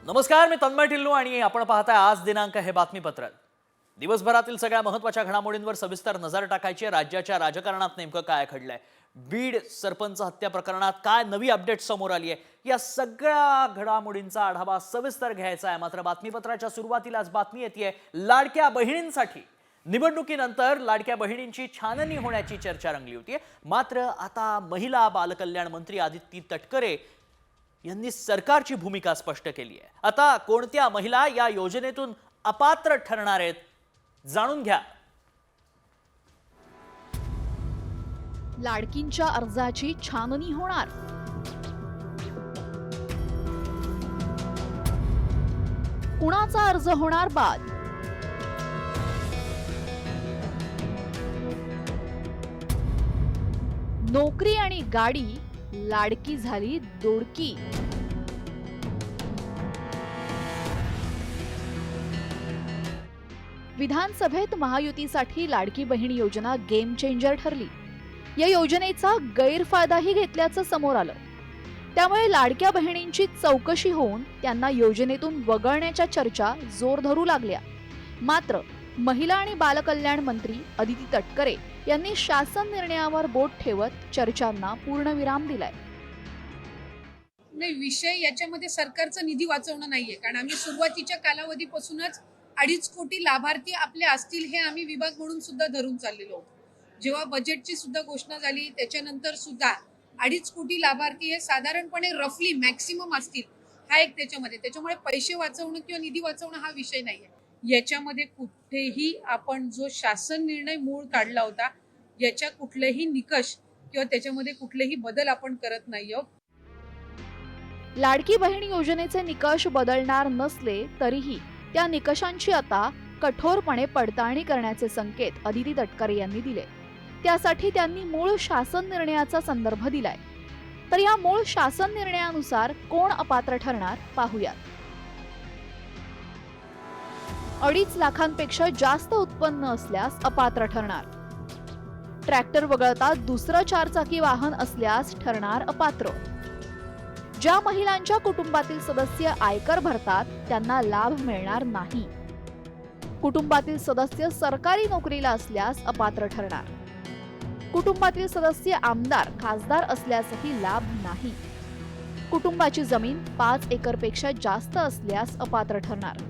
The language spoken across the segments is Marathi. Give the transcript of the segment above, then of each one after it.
नमस्कार, मी तन्मय टिल्लू आणि आपण पाहताय आज दिनांक हे बातमीपत्र। दिवसभरातील सगळ्या महत्त्वाच्या घडामोडींवर सविस्तर नजर टाकायची आहे। राज्याच्या राजकारणात नेमकं काय घडलंय, बीड सरपंच हत्या प्रकरणात काय नवी अपडेट समोर आली आहे, या सगळ्या घडामोडींचा आढावा सविस्तर घ्यायचा आहे। मात्र बातमीपत्राच्या सुरुवातीलाच बातमी येते लाडक्या बहिणींसाठी। निवडणुकीनंतर लाडक्या बहिणींची छाननी होण्याची चर्चा रंगली होती। मात्र आता महिला बालकल्याण मंत्री अदिती तटकरे यांनी सरकारची भूमिका स्पष्ट केली आहे। आता कोणत्या महिला या योजनेतून अपात्र ठरणार आहेत, जाणून घ्या। लाडकींच्या अर्जाची छाननी होणार। कुणाचा अर्ज होणार बाद? नोकरी आणि गाडी, लाडकी झाली दोडकी। विधानसभेत महायुतीसाठी लाडकी बहीण योजना गेम चेंजर ठरली। या योजनेचा गैरफायदाही घेतल्याचं समोर आलं। त्यामुळे लाडक्या बहिणींची चौकशी होऊन त्यांना योजनेतून वगळण्याच्या चर्चा जोर धरू लागल्या। मात्र महिला आणि बालकल्याण मंत्री अदिती तटकरे यांनी शासन निर्णयावर बोट ठेवत चर्चांना पूर्णविराम दिलाय। नाही, विषय याच्यामध्ये सरकारचा निधी वाचवणं नाहीये, कारण आम्ही सुरुवातीच्या कालावधीपासूनच 2.5 कोटी लाभार्थी आपले असतील हे आम्ही विभाग म्हणून सुद्धा धरून चाललेलो आहोत। जेव्हा बजेटची सुद्धा घोषणा झाली त्याच्यानंतर सुद्धा 2.5 कोटी लाभार्थी हे साधारणपणे रफली मॅक्सिमम असतील, हा एक त्याच्यामुळे पैसे वाचवणं किंवा निधी वाचवणं हा विषय नाहीये। याच्यामध्ये कुठेही आपण जो शासन निर्णय मूळ काढला होता याच्या कुठलेही निकष किंवा त्याच्यामध्ये कुठलेही बदल आपण करत नाही आहोत। लाडकी बहीण योजनेचे निकष बदलणार नसले तरीही त्या निकषांची आता कठोरपणे पडताळणी करण्याचे संकेत अदिती तटकरे यांनी दिले। त्यासाठी त्यांनी मूळ शासन निर्णयाचा संदर्भ दिलाय। तर या मूळ शासन निर्णयानुसार कोण अपात्र ठरणार पाहूयात। 2.5 लाखांपेक्षा जास्त उत्पन्न असल्यास अपात्र ठरणार। ट्रॅक्टर वगळता दुसरं 4चाकी वाहन असल्यास ठरणार अपात्र। ज्या महिलांच्या कुटुंबातील सदस्य आयकर भरतात त्यांना लाभ मिळणार नाही। कुटुंबातील सदस्य सरकारी नोकरीला असल्यास अपात्र ठरणार। कुटुंबातील सदस्य आमदार खासदार असल्यासही लाभ नाही। कुटुंबाची जमीन 5 एकरपेक्षा जास्त असल्यास अपात्र ठरणार।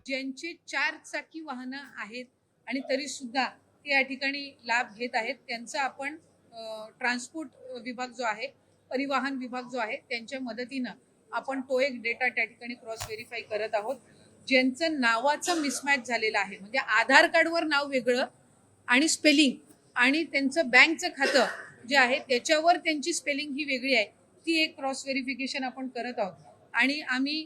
ज्यांचे 4चाकी वाहनं आहेत आणि तरी सुद्धा ते या ठिकाणी लाभ घेत आहेत त्यांचा आपण ट्रान्सपोर्ट विभाग जो आहे, परिवहन विभाग जो आहे, त्यांच्या मदतीनं आपण तो एक डेटा त्या ठिकाणी क्रॉस व्हेरीफाय करत आहोत। ज्यांचं नावाचं मिसमॅच झालेलं आहे, म्हणजे आधार कार्डवर नाव वेगळं आणि स्पेलिंग आणि त्यांचं बँकचं खातं जे आहे त्याच्यावर त्यांची स्पेलिंग ही वेगळी आहे, ती एक क्रॉस व्हेरिफिकेशन आपण करत आहोत। आणि आम्ही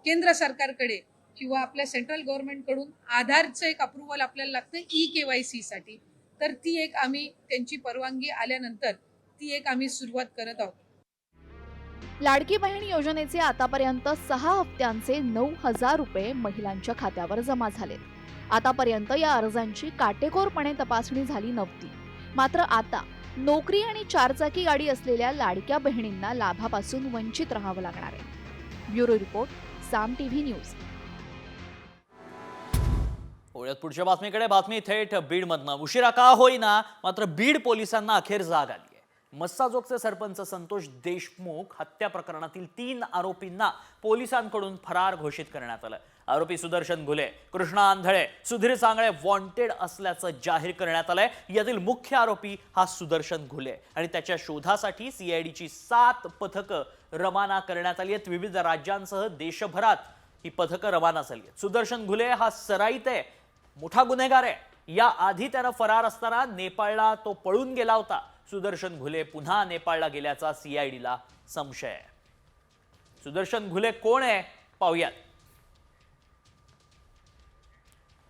केंद्र सरकारकडे किंवा आपल्या सेंट्रल गव्हर्नमेंटकडून आधारचं एक अप्रुव्हल आपल्याला लागतं KYC साठी, तर ती एक आम्ही त्यांची परवानगी आल्यानंतर ती एक आम्ही सुरुवात करत आहोत। लाडकी बहीण योजनेचे आतापर्यंत 6 हप्त्यांचे 9,000 रुपये महिलांच्या खात्यावर जमा झालेत। आतापर्यंत या अर्जांची काटेकोरपणे तपासणी झाली नव्हती। मात्र आता नोकरी आणि 4चाकी गाडी असलेल्या लाडक्या बहिणींना लाभापासून वंचित राहावं लागणार आहे। ब्युरो रिपोर्ट, साम टीव्ही न्यूज। पुढच्या बातमीकडे। बातमी थेट बीडमधनं। उशिरा का होईना मात्र बीड पोलिसांना अखेर जाग आली आहे। मस्साजोगचे सरपंच संतोष देशमुख हत्या प्रकरणातील 3 आरोपींना पोलिसांकडून फरार घोषित करण्यात आलं। आरोपी सुदर्शन घुले, कृष्णा आंधळे, सुधीर सांगळे वॉन्टेड असल्याचं जाहीर करण्यात आलंय। यातील मुख्य आरोपी हा सुदर्शन घुले आणि त्याच्या शोधासाठी CIDची 7 पथकं रवाना करण्यात आली आहेत। विविध राज्यांसह देशभरात ही पथकं रवाना झाली आहेत। सुदर्शन घुले हा सराईत आहे, मोठा गुन्हेगार आहे। या आधी त्यानं फरार असताना नेपाळला तो पळून गेला होता। सुदर्शन घुले पुन्हा नेपाळला गेल्याचा CIDला संशय आहे। सुदर्शन घुले कोण आहे पाहूयात।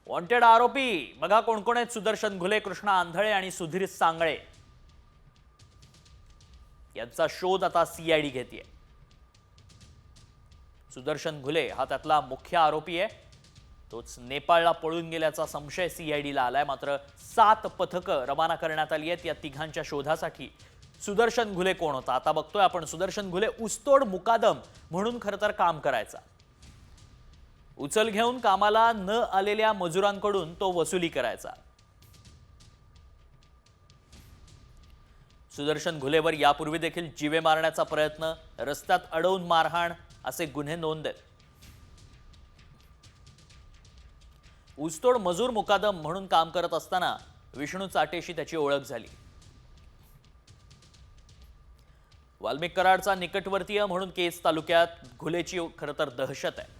वॉन्टेड आरोपी बघा कोण कोण आहेत। सुदर्शन घुले, कृष्णा आंधळे आणि सुधीर सांगळे यांचा शोध आता CID घेते। सुदर्शन घुले हा त्यातला मुख्य आरोपी आहे। तोच नेपाळला पळून गेल्याचा संशय CIDला आलाय। मात्र 7 पथकं रवाना करण्यात आली आहेत या तिघांच्या शोधासाठी। सुदर्शन घुले कोण होता? आता बघतोय आपण. सुदर्शन घुले ऊसतोड मुकादम म्हणून खरं तर काम करायचा. उचल घेऊन कामाला न आलेल्या मजुरांकडून तो वसुली करायचा. सुदर्शन घुलेवर यापूर्वी देखील जीवे मारण्याचा प्रयत्न, रस्त्यात अडवून मारहाण असे गुन्हे नोंद आहेत. ऊसतोड मजूर मुकादम म्हणून काम करत असताना विष्णू चाटेशी त्याची ओळख झाली. वाल्मिक कराडचा निकटवर्तीय म्हणून केज तालुक्यात घुलेची खरं तर दहशत आहे.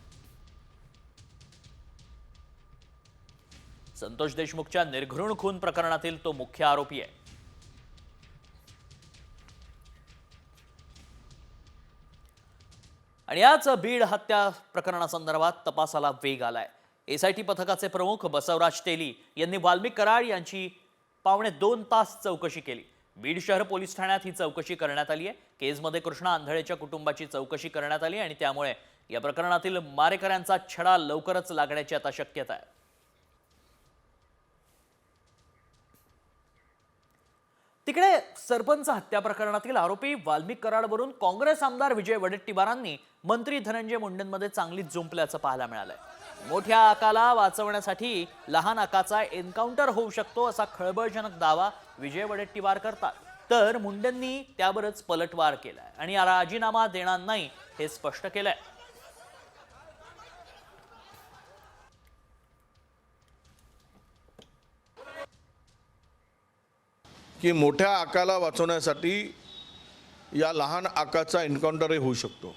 संतोष देशमुखच्या निर्घृण खून प्रकरणातील तो मुख्य आरोपी आहे. आणि याच बीड हत्या प्रकरणासंदर्भात तपासाला वेग आलाय. एसआयटी पथकाचे प्रमुख बसवराज तेली यांनी वाल्मिक कराड यांची 2.25 तास चौकशी केली. बीड शहर पोलीस ठाण्यात ही चौकशी करण्यात आली आहे. केजमध्ये कृष्णा आंधळेच्या कुटुंबाची चौकशी करण्यात आली आणि त्यामुळे या प्रकरणातील मारेकऱ्यांचा छडा लवकरच लागण्याची आता शक्यता आहे. तिकडे सरपंच हत्या प्रकरणातील आरोपी वाल्मिक कराडवरून काँग्रेस आमदार विजय वडेट्टीवारांनी मंत्री धनंजय मुंडेंमध्ये चांगलीच जुंपल्याचं पाहायला मिळालंय. मोठ्या आकाला वाचवण्यासाठी लहान आकाचा एन्काउंटर होऊ शकतो असा खळबळजनक दावा विजय वडेट्टीवार करतात. तर मुंडेंनी त्यावरच पलटवार केलाय आणि राजीनामा देणार नाही हे स्पष्ट केलंय. की मोठ्या आकाला वाचवण्यासाठी या लहान आकाचा एन्काउंटरही होऊ शकतो.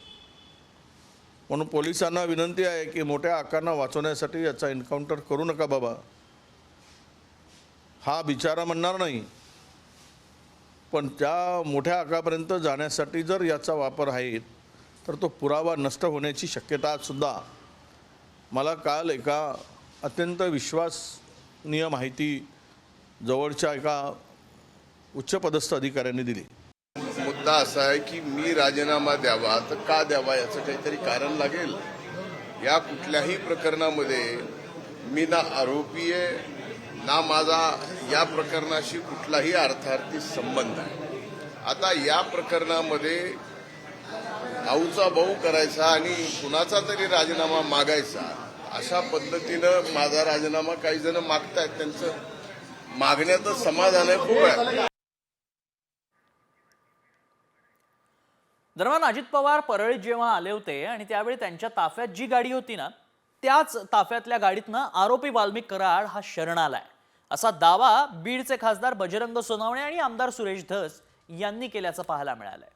म्हणून पोलिसांना विनंती आहे की मोठ्या आकांना वाचवण्यासाठी याचा एन्काउंटर करू नका बाबा. हा बिचारा म्हणणार नाही, पण त्या मोठ्या आकापर्यंत जाण्यासाठी जर याचा वापर आहे तर तो पुरावा नष्ट होण्याची शक्यता सुद्धा मला काल एका अत्यंत विश्वसनीय माहिती जवळच्या एका उच्चपदस्थ अधिकाऱ्यांनी दिली. मुद्दा असा आहे की मी राजीनामा द्यावा तर का द्यावा याचं काहीतरी कारण लागेल. या कुठल्याही प्रकरणामध्ये मी ना आरोपी आहे ना माझा या प्रकरणाशी कुठलाही अर्थार्थी संबंध आहे. आता या प्रकरणामध्ये आऊचा भाऊ करायचा आणि कुणाचा तरी राजीनामा मागायचा अशा पद्धतीनं माझा राजीनामा काही जण मागतायत. त्यांचं मागण्याचं समाधान आहे खूप आहे. दरम्यान अजित पवार परळीत जेव्हा आले होते आणि त्यावेळी त्यांच्या ताफ्यात जी गाडी होती ना, त्याच ताफ्यातल्या गाडीतनं आरोपी वाल्मिक कराड हा शरण आलाय असा दावा बीडचे खासदार बजरंग सोनवणे आणि आमदार सुरेश धस यांनी केल्याचं पाहायला मिळालंय.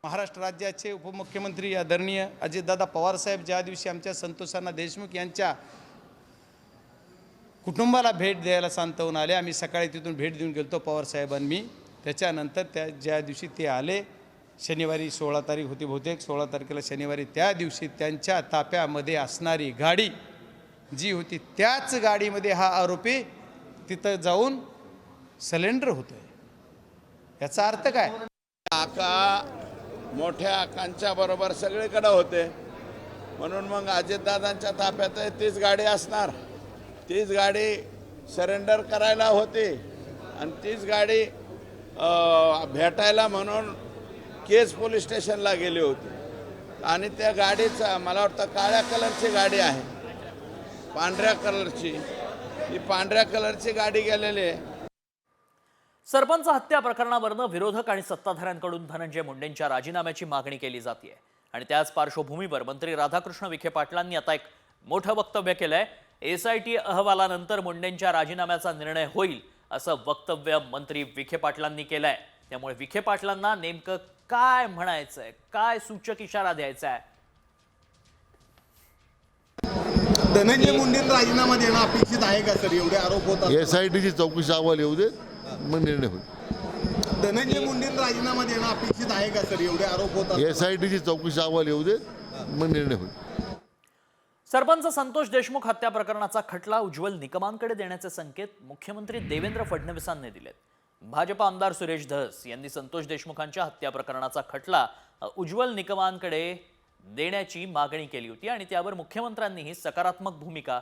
महाराष्ट्र राज्याचे उपमुख्यमंत्री आदरणीय अजितदादा पवार साहेब ज्या दिवशी आमच्या संतोषांना देशमुख यांच्या कुटुंबाला भेट द्यायला सांतवून आले, आम्ही सकाळी तिथून भेट देऊन गेलो पवार साहेबांनी. त्याच्यानंतर ज्या दिवशी ते आले, शनिवारी 16 तारीख होती बहुतेक, 16 तारखेला शनिवारी, त्या दिवशी त्यांच्या ताफ्यामध्ये असणारी गाडी जी होती त्याच गाडीमध्ये हा आरोपी तिथं जाऊन सलेंडर होतोय. याचा अर्थ काय? आका मोठ्या आकांच्या बरोबर सगळीकडे होते, म्हणून मग अजितदादांच्या ताफ्यात तीच गाडी असणार. तीच गाडी सरेंडर करायला होती आणि तीच गाडी भेटायला म्हणून केज पोलीस स्टेशनला गेली होती. आणि त्या गाडीचा मला वाटतं काळ्या कलरची गाडी आहे, पांढऱ्या कलरची, ही पांढऱ्या कलरची गाडी गेलेली आहे. सरपंच हत्या प्रकरणावरनं विरोधक आणि सत्ताधाऱ्यांकडून धनंजय मुंडेंच्या राजीनाम्याची मागणी केली जाते आणि त्याच पार्श्वभूमीवर मंत्री राधाकृष्ण विखे पाटलांनी आता एक मोठं वक्तव्य केलंय. एसआयटी अहवालानंतर मुंडेंच्या राजीनाम्याचा निर्णय होईल असं वक्तव्य मंत्री विखे पाटलांनी केलंय. त्यामुळे विखे पाटलांना नेमकं काय म्हणायचंय, काय सूचक इशारा द्यायचा आहे? धनंजय मुंडेंना राजीनामा देणं अपेक्षित आहे का सर? एवढे आरोप होतात. एसआयटीची चौकशी अहवाल येऊ दे, मग निर्णय होईल. धनंजय मुंडेंना राजीनामा देणं अपेक्षित आहे का सर? एवढे आरोप होतात. एसआयटीची चौकशी अहवाल येऊ दे, मग निर्णय होईल. सरपंच संतोष देशमुख हत्या प्रकरणाचा खटला उज्ज्वल निकमांकडे देण्याचे संकेत मुख्यमंत्री देवेंद्र फडणवीसांनी दिलेत. भाजप आमदार सुरेश धस यांनी संतोष देशमुखांच्या हत्या प्रकरणाचा खटला उज्ज्वल निकमांकडे देण्याची मागणी केली होती आणि त्यावर मुख्यमंत्र्यांनीही सकारात्मक भूमिका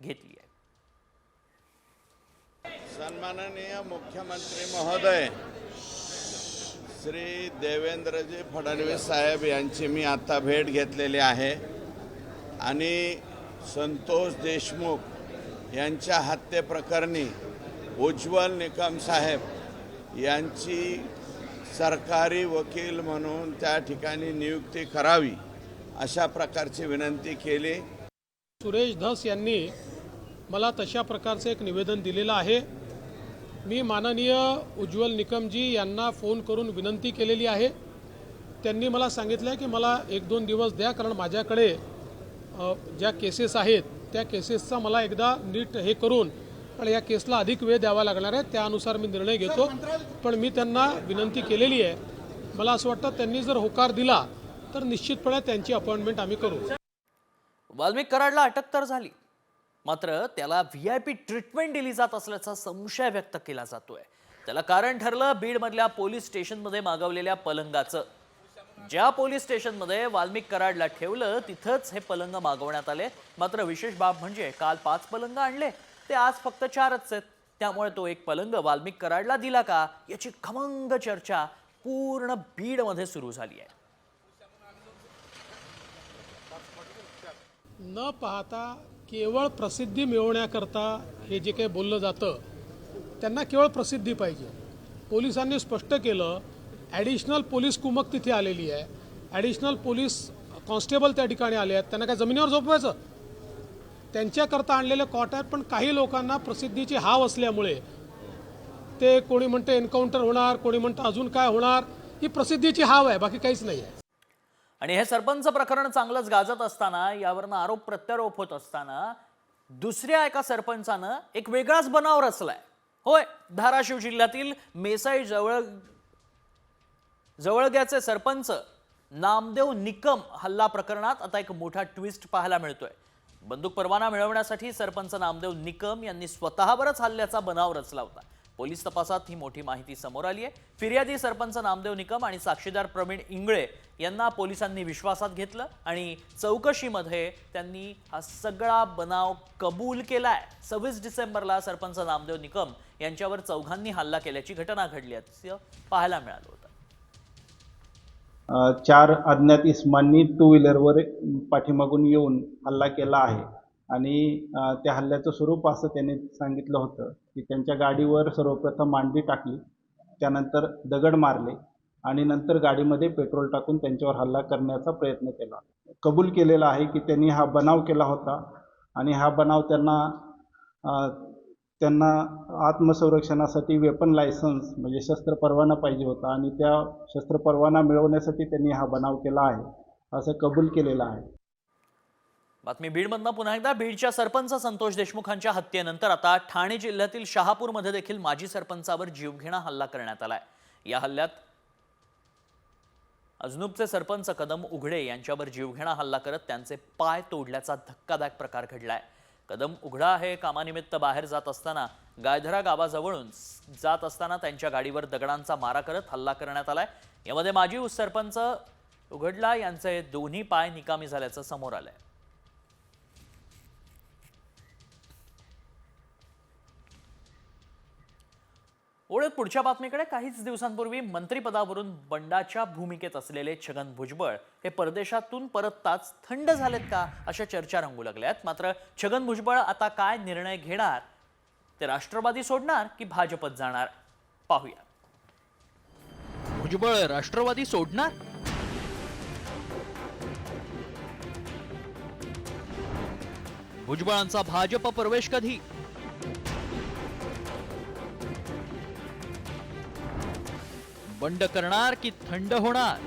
घेतली आहे. सन्माननीय मुख्यमंत्री महोदय श्री देवेंद्रजी फडणवीस साहेब यांची मी आता भेट घेतलेली आहे आणि संतोष देशमुख यांच्या हत्येप्रकरणी उज्ज्वल निकम साहेब यांची सरकारी वकील म्हणून त्या ठिकाणी नियुक्ती करावी अशा प्रकारची विनंती केली। सुरेश धस यांनी मला तशा प्रकारचे एक निवेदन दिलेलं आहे। मी माननीय उज्ज्वल निकमजी यांना फोन करून विनंती केलेली आहे। त्यांनी मला सांगितलं की मला 1-2 दिवस द्या, कारण माझ्याकडे ज्या केसेस आहेत त्या केसेसचा मला एकदा नीट हे करून, पण या केसला अधिक वेळ द्यावा लागणार आहे, त्यानुसार मी निर्णय घेतो। पण मी त्यांना विनंती केलेली आहे। मला असं वाटतं त्यांनी जर होकार दिला तर निश्चितपणे त्यांची अपॉइंटमेंट आम्ही करू। वाल्मिक कराडला अटक तर झाली, मात्र त्याला VIP ट्रीटमेंट दिली जात असल्याचा संशय व्यक्त केला जातोय। त्याला कारण ठरलं बीडमधल्या पोलीस स्टेशनमध्ये मागवलेल्या पलंगाचं। ज्या पोलीस स्टेशनमध्ये वाल्मिक कराडला ठेवलं तिथंच हे पलंग मागवण्यात आले। मात्र विशेष बाब म्हणजे काल 5 पलंग आणले, ते आज फक्त 4च आहेत। त्यामुळे तो एक पलंग वाल्मिक कराडला दिला का याची खमंग चर्चा पूर्ण बीडमध्ये सुरू झाली आहे। न पाहता केवळ प्रसिद्धी मिळवण्याकरता हे जे काही बोललं जातं त्यांना केवळ प्रसिद्धी पाहिजे। पोलिसांनी स्पष्ट केलं, ॲडिशनल पोलीस कुमक तिथे आलेली आहे, ॲडिशनल पोलीस कॉन्स्टेबल त्या ठिकाणी आले आहेत, त्यांना काय जमिनीवर झोपवायचं? त्यांच्याकरता आणलेले कॉट आहेत। पण काही लोकांना प्रसिद्धीची हाव असल्यामुळे ते कोणी म्हणते एन्काउंटर होणार, कोणी म्हणतं अजून काय होणार, ही प्रसिद्धीची हाव आहे, बाकी काहीच नाही आहे। आणि हे सरपंच प्रकरण चांगलंच गाजत असताना, यावरनं आरोप प्रत्यारोप होत असताना दुसऱ्या एका सरपंचानं एक वेगळाच बनाव रचलाय। होय, धाराशिव जिल्ह्यातील मेसाई जवळग्याचे सरपंच नामदेव निकम हल्ला प्रकरणात आता एक मोठा ट्विस्ट पाहायला मिळतोय। बंदूक परवाना मिळवण्यासाठी सरपंच नामदेव निकम यांनी स्वतःवरच हल्ल्याचा बनाव रचला होता। पोलीस तपासात ही मोठी माहिती समोर आली आहे। फिर्यादी सरपंच नामदेव निकम आणि साक्षीदार प्रवीण इंगळे यांना पोलिसांनी विश्वासात घेतलं आणि चौकशीमध्ये त्यांनी हा सगळा बनाव कबूल केलाय। 26 डिसेंबरला सरपंच नामदेव निकम यांच्यावर चौघांनी हल्ला केल्याची घटना घडली असं पाहायला मिळालं होतं। 4 अज्ञात इसमांनी 2 व्हीलरवर पाठीमागून येऊन हल्ला केला आहे आणि त्या हल्ल्याचं स्वरूप असं त्यांनी सांगितलं होतं की त्यांच्या गाडीवर सर्वप्रथम मांडवी टाकली, त्यानंतर दगड मारले आणि नंतर गाडीमध्ये पेट्रोल टाकून त्यांच्यावर हल्ला करण्याचा प्रयत्न केला। कबूल केलेला आहे की त्यांनी हा बनाव केला होता आणि हा बनाव त्यांना आत्मसंरक्षणासाठी वेपन लायसन्स म्हणजे शस्त्र परवाना पाहिजे होता आणि त्या शस्त्र परवाना मिळवण्यासाठी त्यांनी हा बनाव केला आहे असं कबूल केलेलं आहे। बातमी बीडमधनं पुन्हा एकदा। बीडच्या सरपंच संतोष देशमुखांच्या हत्येनंतर आता ठाणे जिल्ह्यातील शहापूरमध्ये देखील माजी सरपंचावर जीवघेणा हल्ला करण्यात आलाय। या हल्ल्यात अजनुबचे सरपंच कदम उघडे यांच्यावर जीवघेणा हल्ला करत त्यांचे पाय तोडल्याचा धक्कादायक प्रकार घडलाय। कदम उघडा हे कामानिमित्त बाहेर जात असताना गायधरा गावाजवळून जात असताना त्यांच्या गाडीवर दगडांचा मारा करत हल्ला करण्यात आलाय। यामध्ये माजी सरपंच उघडला यांचे दोन्ही पाय निकामी झाल्याचं समोर आलंय। ओळख पुढच्या बातमीकडे। काहीच दिवसांपूर्वी मंत्रिपदावरून बंडाच्या भूमिकेत असलेले छगन भुजबळ हे परदेशातून परतताच थंड झालेत का अशा चर्चा रंगू लागल्यात। मात्र छगन भुजबळ आता काय निर्णय घेणार, ते राष्ट्रवादी सोडणार की भाजपत जाणार, पाहूया। भुजबळ राष्ट्रवादी सोडणार? भुजबळांचा भाजप प्रवेश कधी? बंड करणार की थंड होणार?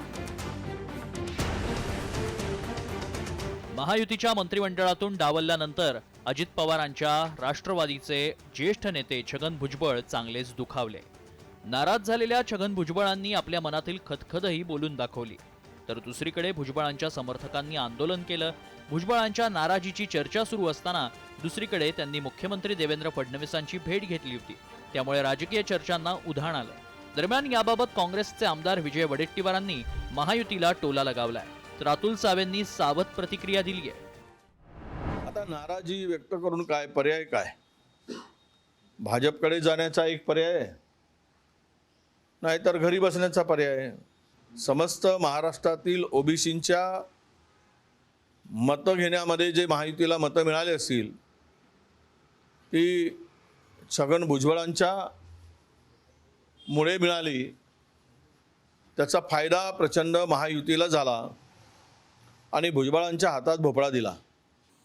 महायुतीच्या मंत्रिमंडळातून डावलल्यानंतर अजित पवारांच्या राष्ट्रवादीचे ज्येष्ठ नेते छगन भुजबळ चांगलेच दुखावले। नाराज झालेल्या छगन भुजबळांनी आपल्या मनातील खदखदही बोलून दाखवली। तर दुसरीकडे भुजबळांच्या समर्थकांनी आंदोलन केलं। भुजबळांच्या नाराजीची चर्चा सुरू असताना दुसरीकडे त्यांनी मुख्यमंत्री देवेंद्र फडणवीसांची भेट घेतली होती, त्यामुळे राजकीय चर्चांना उधाण आलं। दरम्यान याबाबत काँग्रेसचे आमदार विजय वडेट्टीवारांनी महायुतीला टोला लगावलाय, तर अतुल सावेंनी सावध प्रतिक्रिया दिली आहे। आता नाराजी व्यक्त करून काय पर्याय काय? भाजपकडे जाण्याचा एक पर्याय आहे, नाहीतर घरी बसण्याचा पर्याय आहे. समस्त महाराष्ट्रातील ओबीसींच्या मतं घेण्यामध्ये जे महायुतीला मतं मिळाली असतील ती छगन भुजबळांच्या मुळे मिळाली. त्याचा फायदा प्रचंड महायुतीला झाला आणि भुजबळांच्या हातात भोपळा दिला.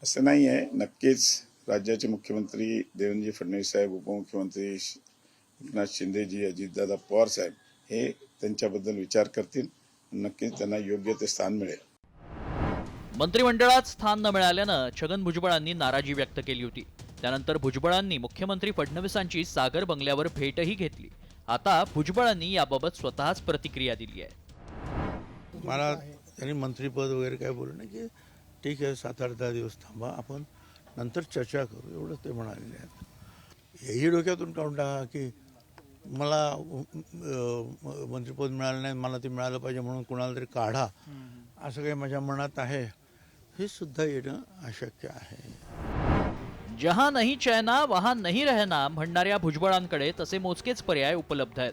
असं नाही आहे. नक्कीच राज्याचे मुख्यमंत्री देवेंद्रजी फडणवीस साहेब, उपमुख्यमंत्री एकनाथ शिंदेजी, अजितदादा पवार साहेब हे त्यांच्याबद्दल विचार करतील. नक्कीच त्यांना योग्य ते स्थान मिळेल. मंत्रिमंडळात स्थान न मिळाल्यानं छगन भुजबळांनी नाराजी व्यक्त केली होती. त्यानंतर भुजबळांनी मुख्यमंत्री फडणवीसांची सागर बंगल्यावर भेटही घेतली. आता भुजबळांनी याबाबत स्वतःच प्रतिक्रिया दिली आहे. मला त्यांनी मंत्रीपद वगैरे काय बोलू नाही की ठीक आहे 7-8-10 दिवस थांबा, आपण नंतर चर्चा करू, एवढंच ते म्हणालेले आहेत. हेही डोक्यातून काढून टाका की मला मंत्रिपद मिळालं नाही, मला ते मिळालं पाहिजे म्हणून कुणाला तरी काढा, असं काही माझ्या मनात आहे. हे सुद्धा येणं अशक्य आहे. जहां नहीं चैना वहां नहीं रहना म्हणणाऱ्या भुजबळांकडे तसे मोजकेच पर्याय उपलब्ध आहेत.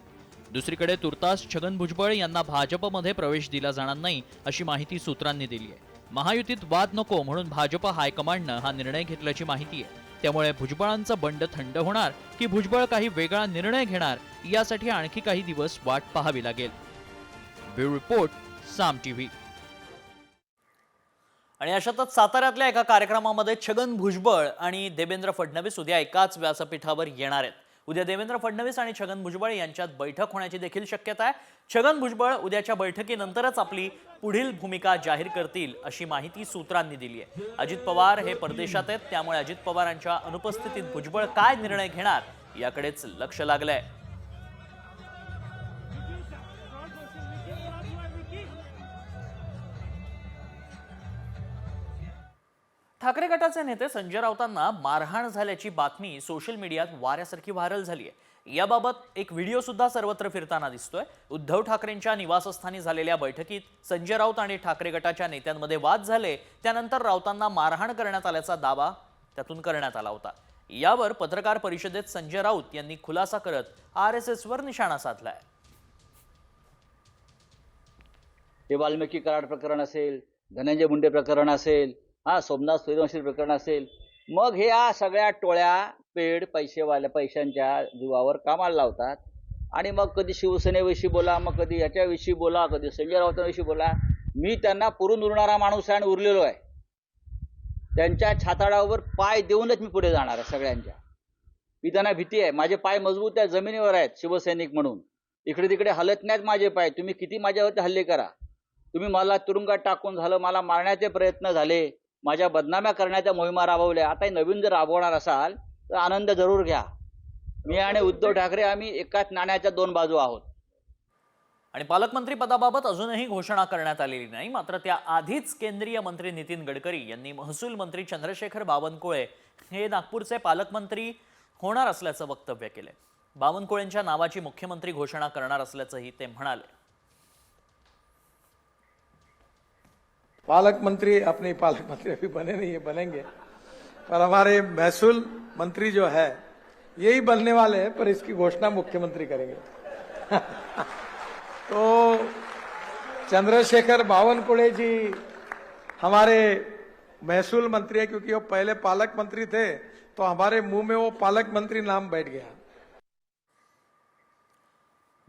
दुसरीकडे तुर्तास छगन भुजबळ यांना भाजपमध्ये प्रवेश दिला जाणार नाही अशी माहिती सूत्रांनी दिली आहे. महायुतीत वाद नको म्हणून भाजप हायकमांडनं हा निर्णय घेतल्याची माहिती आहे. त्यामुळे भुजबळांचं बंड थंड होणार की भुजबळ काही वेगळा निर्णय घेणार यासाठी आणखी काही दिवस वाट पाहावी लागेल. ब्युरो रिपोर्ट, साम टीव्ही. आणि अशातच साताऱ्यातल्या एका कार्यक्रमामध्ये छगन भुजबळ आणि देवेंद्र फडणवीस उद्या एकाच व्यासपीठावर येणार आहेत. उद्या देवेंद्र फडणवीस आणि छगन भुजबळ यांच्यात बैठक होण्याची देखील शक्यता आहे. छगन भुजबळ उद्याच्या बैठकीनंतरच आपली पुढील भूमिका जाहीर करतील अशी माहिती सूत्रांनी दिली आहे. अजित पवार हे परदेशात आहेत, त्यामुळे अजित पवारांच्या अनुपस्थितीत भुजबळ काय निर्णय घेणार याकडेच लक्ष लागलंय. ठाकरे गटाचे नेते संजय राऊतांना मारहाण झाल्याची बातमी सोशल मीडियात वाऱ्यासारखी व्हायरल झाली आहे. याबाबत एक व्हिडिओ सुद्धा सर्वत्र फिरताना दिसतोय. उद्धव ठाकरेंच्या निवासस्थानी झालेल्या बैठकीत संजय राऊत आणि ठाकरे गटाच्या नेत्यांमध्ये वाद झाले. त्यानंतर राऊतांना मारहाण करण्यात आल्याचा दावा त्यातून करण्यात आला होता. यावर पत्रकार परिषदेत संजय राऊत यांनी खुलासा करत RSS वर निशाणा साधलाय. हे वाल्मिकी कराड प्रकरण असेल, धनंजय मुंडे प्रकरण असेल, सोमनाथ सूर्यवंशी प्रकरण असेल, मग हे या सगळ्या टोळ्या पेड पैशांच्या जीवावर कामाला लावतात आणि मग कधी शिवसेनेविषयी बोला, मग कधी याच्याविषयी बोला, कधी संजय राऊतांविषयी बोला. मी त्यांना पुरून उरणारा माणूस आहे आणि उरलेलो आहे. त्यांच्या छाताडावर पाय देऊनच मी पुढे जाणार आहे सगळ्यांच्या. मी त्यांना भीती आहे. माझे पाय मजबूत आहे, जमिनीवर आहेत शिवसैनिक म्हणून. इकडे तिकडे हलत नाहीत माझे पाय. तुम्ही किती माझ्यावरती हल्ले करा, तुम्ही मला तुरुंगात टाकून झालं, मला मारण्याचे प्रयत्न झाले, माझ्या बदनाम्या करण्याच्या मोहिमा राबवल्या, आता नवीन जर राबवणार असाल तर आनंद जरूर घ्या. मी आणि उद्धव ठाकरे आम्ही एकाच नाण्याच्या दोन बाजू आहोत. आणि पालकमंत्री पदाबाबत अजूनही घोषणा करण्यात आलेली नाही. मात्र त्या आधीच केंद्रीय मंत्री नितीन गडकरी यांनी महसूल मंत्री चंद्रशेखर बावनकुळे हे नागपूरचे पालकमंत्री होणार असल्याचं वक्तव्य केलंय. बावनकुळेंच्या नावाची मुख्यमंत्री घोषणा करणार असल्याचंही ते म्हणाले. पालक मंत्री अपने पालक मंत्री अभी बने नहीं है, बनेंगे, पर हमारे महसूल मंत्री जो है यही बनने वाले हैं, पर इसकी घोषणा मुख्यमंत्री करेंगे. तो चंद्रशेखर बावनकुळे जी हमारे महसूल मंत्री है, क्योंकि वो पहले पालक मंत्री थे तो हमारे मुंह में वो पालक मंत्री नाम बैठ गया.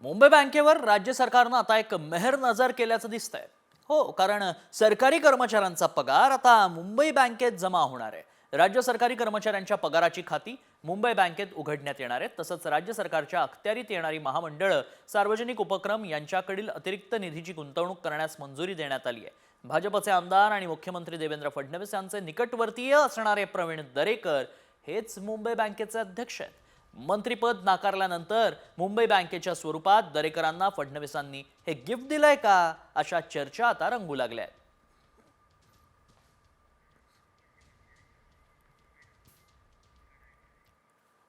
मुंबई बँकेवर राज्य सरकारनं आता एक मेहर नजर केल्याचं दिसतंय. हो, कारण सरकारी कर्मचाऱ्यांचा पगार आता मुंबई बँकेत जमा होणार आहे. राज्य सरकारी कर्मचाऱ्यांच्या पगाराची खाती मुंबई बँकेत उघडण्यात येणार आहेत. तसंच राज्य सरकारच्या अखत्यारीत येणारी महामंडळं, सार्वजनिक उपक्रम यांच्याकडील अतिरिक्त निधीची गुंतवणूक करण्यास मंजुरी देण्यात आली आहे. भाजपचे आमदार आणि मुख्यमंत्री देवेंद्र फडणवीस यांचे निकटवर्तीय असणारे प्रवीण दरेकर हेच मुंबई बँकेचे अध्यक्ष आहेत. मंत्रीपद नाकारल्यानंतर मुंबई बँकेच्या स्वरूपात दरेकरांना फडणवीसांनी हे गिफ्ट दिलंय का, अशा चर्चा आता रंगू लागल्या आहेत.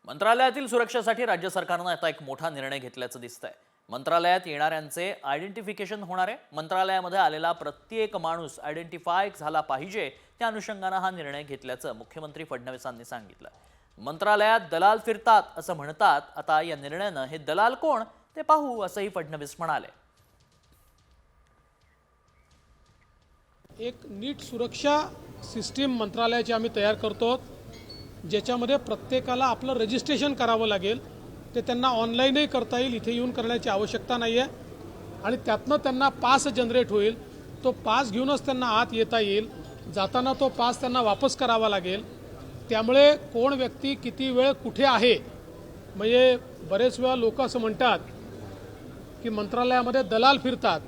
मंत्रालयातील सुरक्षेसाठी राज्य सरकारनं आता एक मोठा निर्णय घेतल्याचं दिसतंय. मंत्रालयात येणाऱ्यांचे आयडेंटिफिकेशन होणार आहे. मंत्रालयामध्ये आलेला प्रत्येक माणूस आयडेंटिफाय झाला पाहिजे, त्या अनुषंगानं हा निर्णय घेतल्याचं मुख्यमंत्री फडणवीसांनी सांगितलं. मंत्रालयात दलाल फिरतात असं म्हणतात. आता या निर्णयानं हे दलाल कोण ते पाहू असंही फडणवीस म्हणाले. एक नीट सुरक्षा सिस्टीम मंत्रालयाची आम्ही तयार करतो, ज्याच्यामध्ये प्रत्येकाला आपलं रजिस्ट्रेशन करावं लागेल. ते त्यांना ऑनलाईनही करता येईल, इथे येऊन करण्याची आवश्यकता नाही आहे. आणि त्यातनं त्यांना पास जनरेट होईल. तो पास घेऊनच त्यांना आत येता येईल. जाताना तो पास त्यांना वापस करावा लागेल. त्यामुळे कोण व्यक्ती किती वेळ कुठे आहे, म्हणजे बरेच वेळा लोक असं म्हणतात की मंत्रालयामध्ये दलाल फिरतात.